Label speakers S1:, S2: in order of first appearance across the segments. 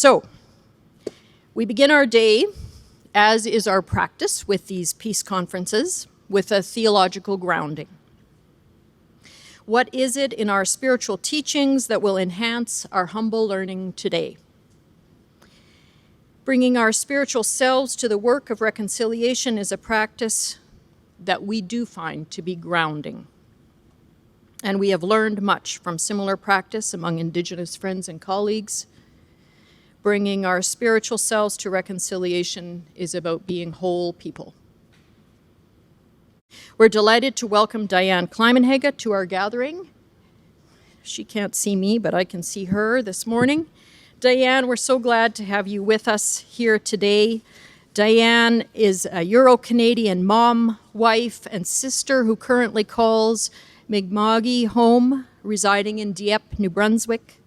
S1: So, we begin our day, as is our practice with these peace conferences, with a theological grounding. What is it in our spiritual teachings that will enhance our humble learning today? Bringing our spiritual selves to the work of reconciliation is a practice that we do find to be grounding. And we have learned much from similar practice among Indigenous friends and colleagues. Bringing our spiritual selves to reconciliation is about being whole people. We're delighted to welcome Diane Kleimenhage to our gathering. She can't see me, but I can see her this morning. Diane, we're so glad to have you with us here today. Diane is a Euro-Canadian mom, wife, and sister who currently calls Mi'kma'ki home, residing in Dieppe, New Brunswick.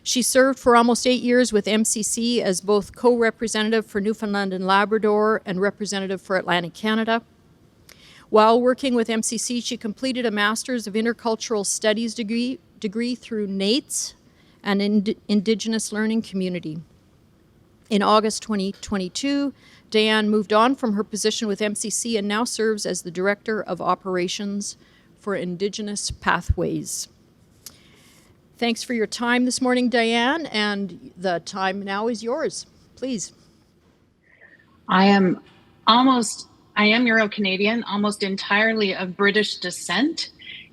S1: She served for almost 8 years with MCC as both co-representative for Newfoundland and Labrador and representative for Atlantic Canada. While working with MCC, she completed a Master's of Intercultural Studies degree through NAITS, an Indigenous learning community. In August 2022, Diane moved on from her position with MCC and now serves as the Director of Operations for Indigenous Pathways. Thanks for your time this morning, Diane, and the time now is yours. Please.
S2: I am Euro-Canadian, almost entirely of British descent.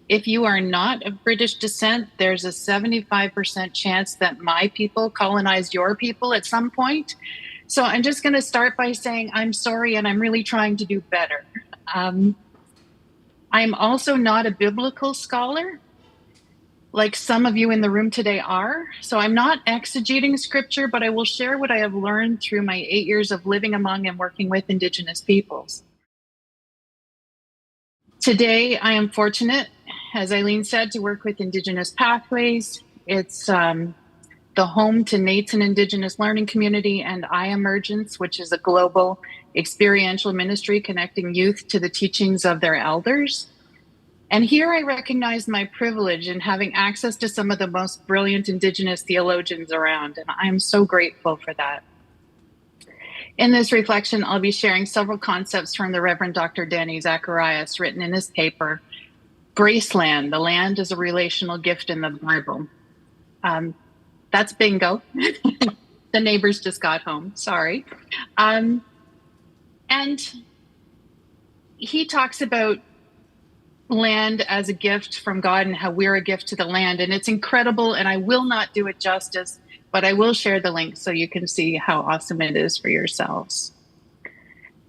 S2: If you are not of British descent, there's a 75% chance that my people colonized your people at some point. So I'm just going to start by saying I'm sorry, and I'm really trying to do better. I'm also not a biblical scholar, like some of you in the room today are. So I'm not exegeting scripture, but I will share what I have learned through my 8 years of living among and working with Indigenous peoples. Today, I am fortunate, as Eileen said, to work with Indigenous Pathways. It's the home to NAITS and Indigenous learning community, and iEmergence, which is a global experiential ministry connecting youth to the teachings of their elders. And here I recognize my privilege in having access to some of the most brilliant Indigenous theologians around, and I am so grateful for that. In this reflection, I'll be sharing several concepts from the Reverend Dr. Danny Zacharias, written in his paper, Graceland, the Land is a Relational Gift in the Bible. That's bingo. The neighbors just got home, sorry. And he talks about land as a gift from God and how we're a gift to the land. And it's incredible, and I will not do it justice, but I will share the link so you can see how awesome it is for yourselves.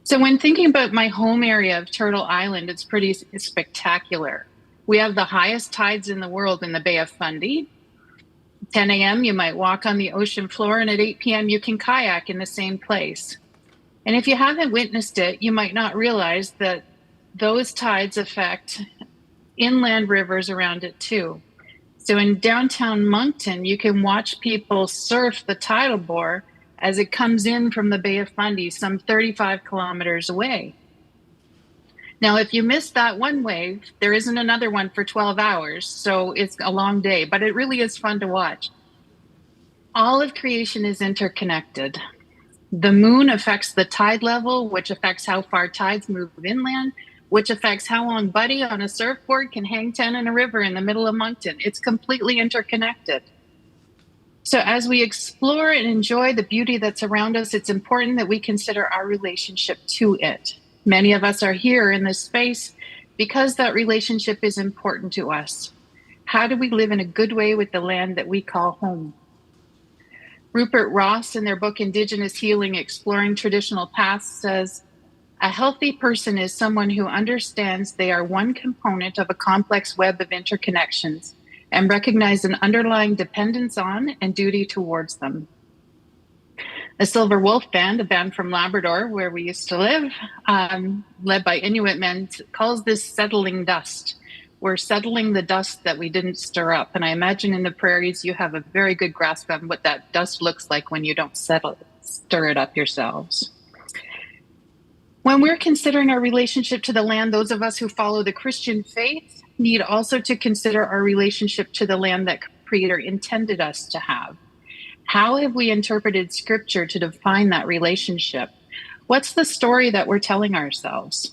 S2: So when thinking about my home area of Turtle Island, it's pretty spectacular. We have the highest tides in the world in the Bay of Fundy. 10 a.m., you might walk on the ocean floor, and at 8 p.m., you can kayak in the same place. And if you haven't witnessed it, you might not realize that those tides affect inland rivers around it too. So in downtown Moncton, you can watch people surf the tidal bore as it comes in from the Bay of Fundy, some 35 kilometers away. Now, if you missed that one wave, there isn't another one for 12 hours, so it's a long day, but it really is fun to watch. All of creation is interconnected. The moon affects the tide level, which affects how far tides move inland, which affects how long Buddy on a surfboard can hang 10 in a river in the middle of Moncton. It's completely interconnected. So as we explore and enjoy the beauty that's around us, it's important that we consider our relationship to it. Many of us are here in this space because that relationship is important to us. How do we live in a good way with the land that we call home? Rupert Ross, in their book Indigenous Healing, Exploring Traditional Paths, says, a healthy person is someone who understands they are one component of a complex web of interconnections and recognize an underlying dependence on and duty towards them. The Silver Wolf Band, a band from Labrador, where we used to live, led by Inuit men, calls this settling dust. We're settling the dust that we didn't stir up. And I imagine in the prairies, you have a very good grasp on what that dust looks like when you don't stir it up yourselves. When we're considering our relationship to the land, those of us who follow the Christian faith need also to consider our relationship to the land that Creator intended us to have. How have we interpreted scripture to define that relationship? What's the story that we're telling ourselves?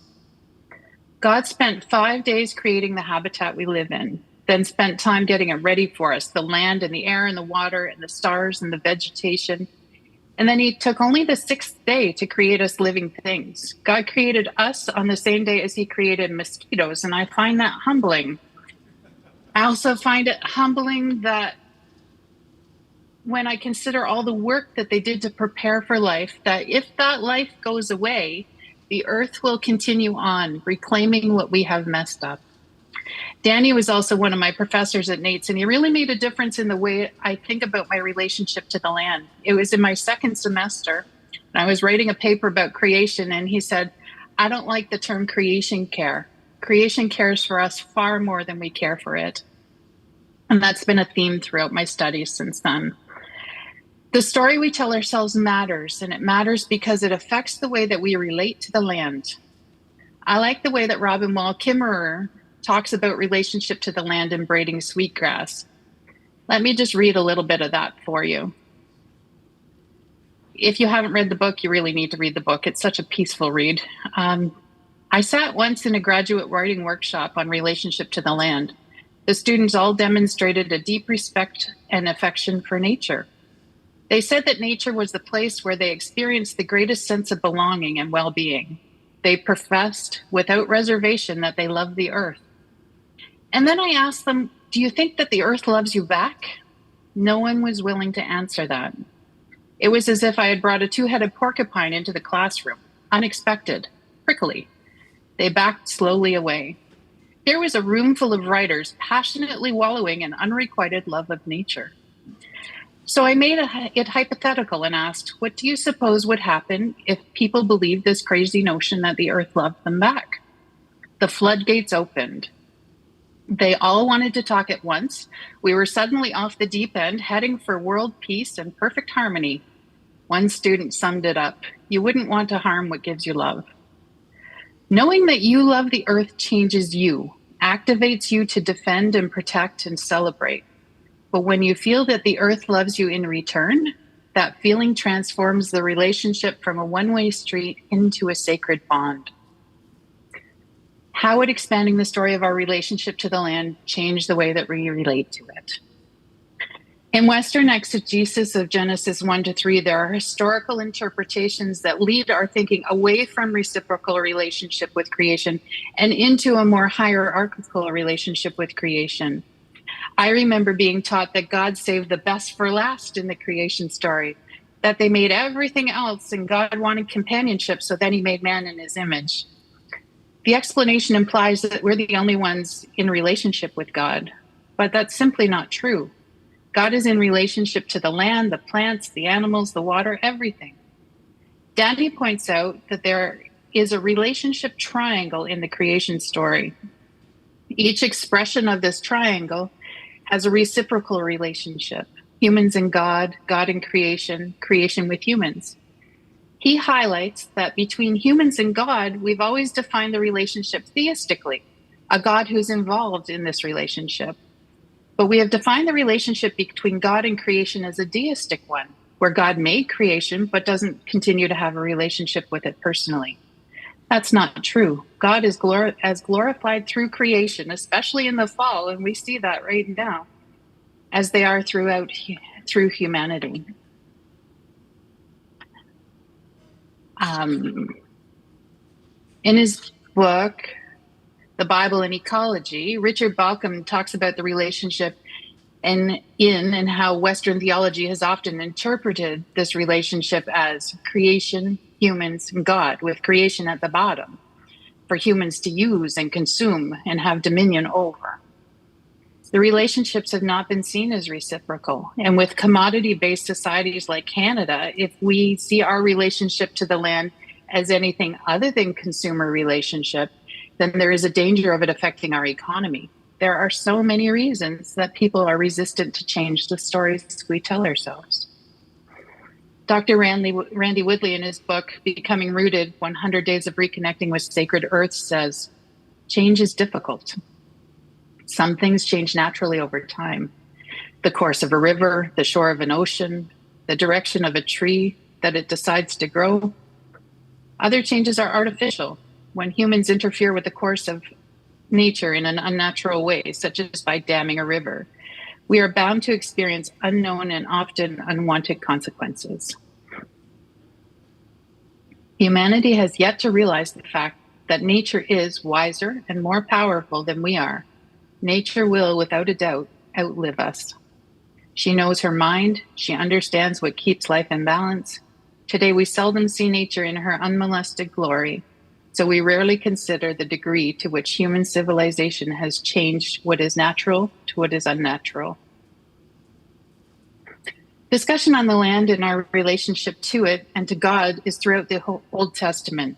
S2: God spent 5 days creating the habitat we live in, then spent time getting it ready for us, the land and the air and the water and the stars and the vegetation. And then he took only the sixth day to create us living things. God created us on the same day as he created mosquitoes, and I find that humbling. I also find it humbling that when I consider all the work that they did to prepare for life, that if that life goes away, the earth will continue on, reclaiming what we have messed up. Danny was also one of my professors at NAITS, and he really made a difference in the way I think about my relationship to the land. It was in my second semester, and I was writing a paper about creation, and he said, I don't like the term creation care. Creation cares for us far more than we care for it. And that's been a theme throughout my studies since then. The story we tell ourselves matters, and it matters because it affects the way that we relate to the land. I like the way that Robin Wall Kimmerer talks about relationship to the land in Braiding Sweetgrass. Let me just read a little bit of that for you. If you haven't read the book, you really need to read the book. It's such a peaceful read. I sat once in a graduate writing workshop on relationship to the land. The students all demonstrated a deep respect and affection for nature. They said that nature was the place where they experienced the greatest sense of belonging and well-being. They professed without reservation that they loved the earth. And then I asked them, do you think that the earth loves you back? No one was willing to answer that. It was as if I had brought a two-headed porcupine into the classroom, unexpected, prickly. They backed slowly away. Here was a room full of writers passionately wallowing in unrequited love of nature. So I made it hypothetical and asked, what do you suppose would happen if people believed this crazy notion that the earth loved them back? The floodgates opened. They all wanted to talk at once. We were suddenly off the deep end, heading for world peace and perfect harmony. One student summed it up. You wouldn't want to harm what gives you love. Knowing that you love the earth changes you, activates you to defend and protect and celebrate. But when you feel that the earth loves you in return, that feeling transforms the relationship from a one-way street into a sacred bond. How would expanding the story of our relationship to the land change the way that we relate to it? In Western exegesis of Genesis 1-3, there are historical interpretations that lead our thinking away from reciprocal relationship with creation and into a more hierarchical relationship with creation. I remember being taught that God saved the best for last in the creation story, that they made everything else and God wanted companionship, so then he made man in his image. The explanation implies that we're the only ones in relationship with God, but that's simply not true. God is in relationship to the land, the plants, the animals, the water, everything. Dandy points out that there is a relationship triangle in the creation story. Each expression of this triangle has a reciprocal relationship. Humans and God, God and creation, creation with humans. He highlights that between humans and God, we've always defined the relationship theistically, a God who's involved in this relationship. But we have defined the relationship between God and creation as a deistic one, where God made creation but doesn't continue to have a relationship with it personally. That's not true. God is as glorified through creation, especially in the fall, and we see that right now, as they are through humanity. In his book, The Bible and Ecology, Richard Balcom talks about the relationship and how Western theology has often interpreted this relationship as creation, humans, and God, with creation at the bottom, for humans to use and consume and have dominion over. The relationships have not been seen as reciprocal. And with commodity-based societies like Canada, if we see our relationship to the land as anything other than consumer relationship, then there is a danger of it affecting our economy. There are so many reasons that people are resistant to change the stories we tell ourselves. Dr. Randy Woodley, in his book, Becoming Rooted, 100 Days of Reconnecting with Sacred Earth, says, change is difficult. Some things change naturally over time. The course of a river, the shore of an ocean, the direction of a tree that it decides to grow. Other changes are artificial, when humans interfere with the course of nature in an unnatural way, such as by damming a river. We are bound to experience unknown and often unwanted consequences. Humanity has yet to realize the fact that nature is wiser and more powerful than we are. Nature will, without a doubt, outlive us. She knows her mind. She understands what keeps life in balance. Today, we seldom see nature in her unmolested glory, so we rarely consider the degree to which human civilization has changed what is natural to what is unnatural. Discussion on the land and our relationship to it and to God is throughout the Old Testament.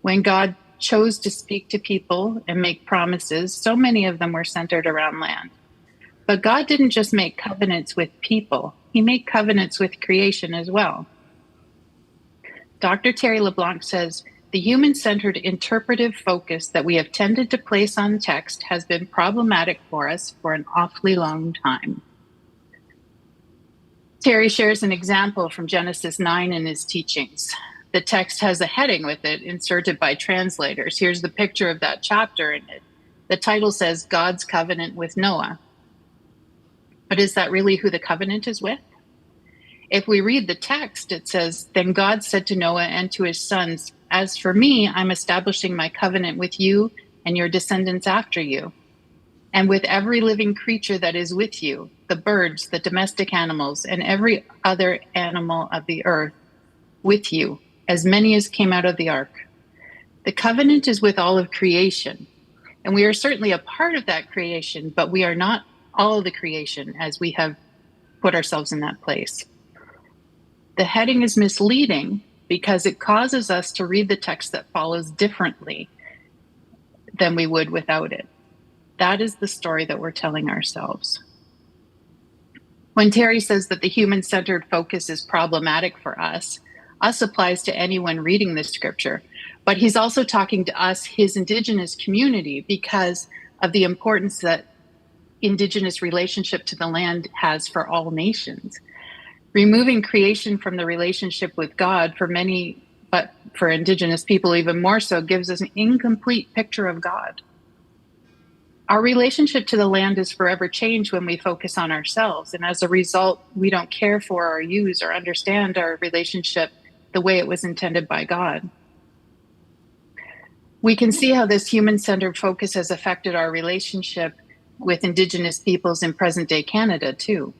S2: When God chose to speak to people and make promises, so many of them were centered around land. But God didn't just make covenants with people, he made covenants with creation as well. Dr. Terry LeBlanc says, the human-centered interpretive focus that we have tended to place on text has been problematic for us for an awfully long time. Terry shares an example from Genesis 9 in his teachings. The text has a heading with it inserted by translators. Here's the picture of that chapter in it. The title says, God's Covenant with Noah. But is that really who the covenant is with? If we read the text, it says, then God said to Noah and to his sons, as for me, I'm establishing my covenant with you and your descendants after you, and with every living creature that is with you, the birds, the domestic animals, and every other animal of the earth with you, as many as came out of the ark. The covenant is with all of creation, and we are certainly a part of that creation, but we are not all of the creation as we have put ourselves in that place. The heading is misleading because it causes us to read the text that follows differently than we would without it. That is the story that we're telling ourselves. When Terry says that the human-centered focus is problematic for us applies to anyone reading the scripture, but he's also talking to us, his Indigenous community, because of the importance that Indigenous relationship to the land has for all nations. Removing creation from the relationship with God for many, but for Indigenous people even more so, gives us an incomplete picture of God. Our relationship to the land is forever changed when we focus on ourselves, and as a result, we don't care for or use or understand our relationship the way it was intended by God. We can see how this human-centered focus has affected our relationship with Indigenous peoples in present-day Canada, too.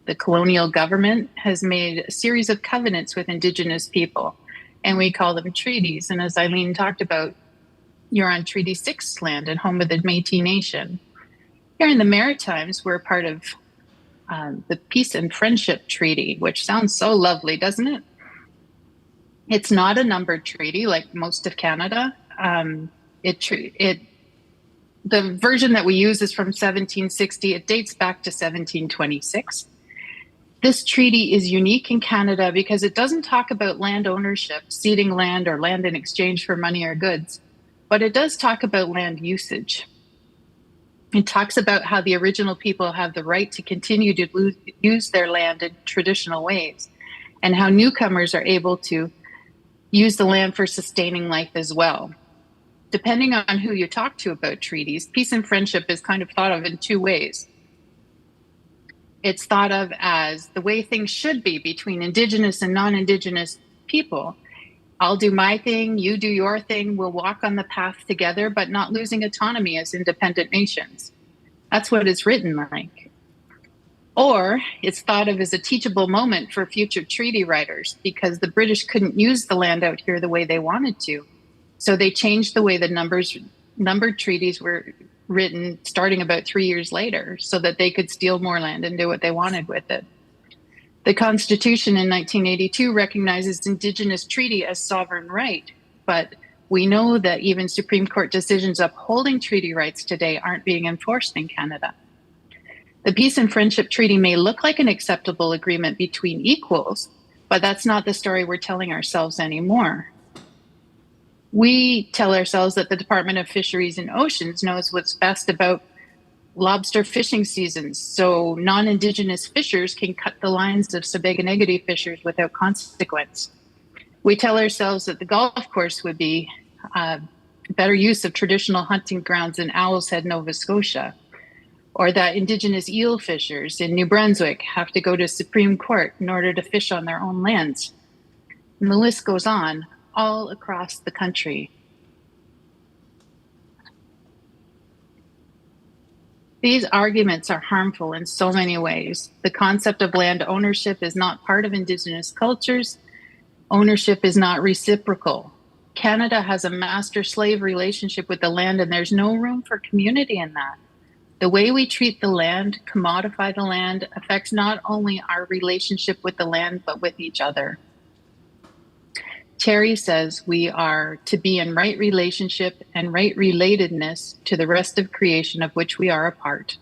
S2: The colonial government has made a series of covenants with Indigenous people, and we call them treaties. And as Eileen talked about, you're on Treaty 6 land and home of the Métis Nation. Here in the Maritimes, we're part of the Peace and Friendship Treaty, which sounds so lovely, doesn't it? It's not a numbered treaty like most of Canada. The version that we use is from 1760. It dates back to 1726. This treaty is unique in Canada because it doesn't talk about land ownership, ceding land or land in exchange for money or goods, but it does talk about land usage. It talks about how the original people have the right to continue to use their land in traditional ways, and how newcomers are able to use the land for sustaining life as well. Depending on who you talk to about treaties, peace and friendship is kind of thought of in two ways. It's thought of as the way things should be between Indigenous and non-Indigenous people. I'll do my thing, you do your thing, we'll walk on the path together, but not losing autonomy as independent nations. That's what it's written like. Or it's thought of as a teachable moment for future treaty writers because the British couldn't use the land out here the way they wanted to. So they changed the way the numbered treaties were written starting about 3 years later so that they could steal more land and do what they wanted with it. The Constitution in 1982 recognizes Indigenous treaty as sovereign right, but we know that even Supreme Court decisions upholding treaty rights today aren't being enforced in Canada. The Peace and Friendship Treaty may look like an acceptable agreement between equals, but that's not the story we're telling ourselves anymore. We tell ourselves that the Department of Fisheries and Oceans knows what's best about lobster fishing seasons so non-Indigenous fishers can cut the lines of Sebago-Negative fishers without consequence. We tell ourselves that the golf course would be better use of traditional hunting grounds in Owl's Head, Nova Scotia, or that Indigenous eel fishers in New Brunswick have to go to Supreme Court in order to fish on their own lands. And the list goes on all across the country. These arguments are harmful in so many ways. The concept of land ownership is not part of Indigenous cultures. Ownership is not reciprocal. Canada has a master-slave relationship with the land, and there's no room for community in that. The way we treat the land, commodify the land, affects not only our relationship with the land, but with each other. Terry says we are to be in right relationship and right relatedness to the rest of creation of which we are a part.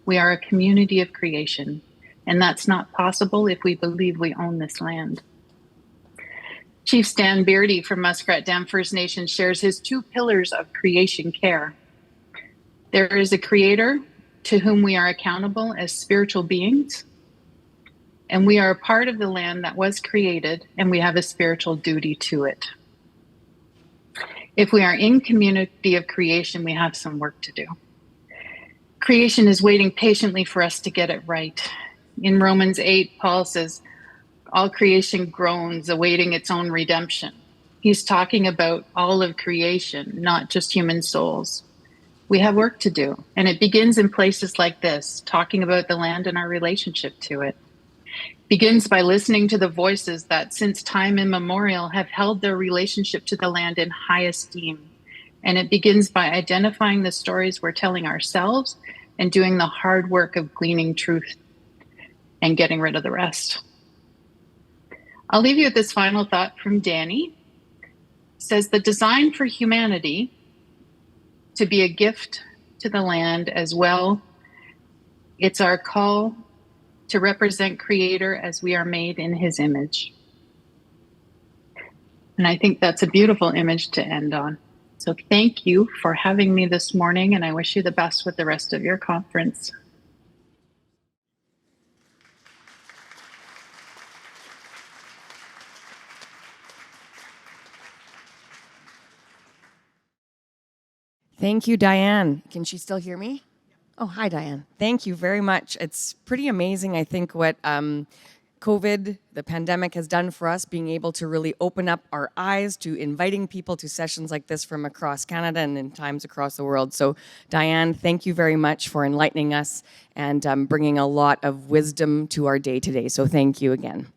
S2: We are a community of creation, and that's not possible if we believe we own this land. Chief Stan Beardy from Muskrat Dam First Nation shares his 2 pillars of creation care. There is a creator to whom we are accountable as spiritual beings, and we are a part of the land that was created, and we have a spiritual duty to it. If we are in community of creation, we have some work to do. Creation is waiting patiently for us to get it right. In Romans 8, Paul says, all creation groans, awaiting its own redemption. He's talking about all of creation, not just human souls. We have work to do, and it begins in places like this, talking about the land and our relationship to it. Begins by listening to the voices that since time immemorial have held their relationship to the land in high esteem. And it begins by identifying the stories we're telling ourselves and doing the hard work of gleaning truth and getting rid of the rest. I'll leave you with this final thought from Danny. It says the design for humanity to be a gift to the land as well. It's our call to represent Creator as we are made in His image. And I think that's a beautiful image to end on. So thank you for having me this morning, and I wish you the best with the rest of your conference.
S3: Thank you, Diane. Can she still hear me? Oh, hi, Diane. Thank you very much. It's pretty amazing, I think, what COVID, the pandemic, has done for us, being able to really open up our eyes to inviting people to sessions like this from across Canada and in times across the world. So, Diane, thank you very much for enlightening us and bringing a lot of wisdom to our day today. So thank you again.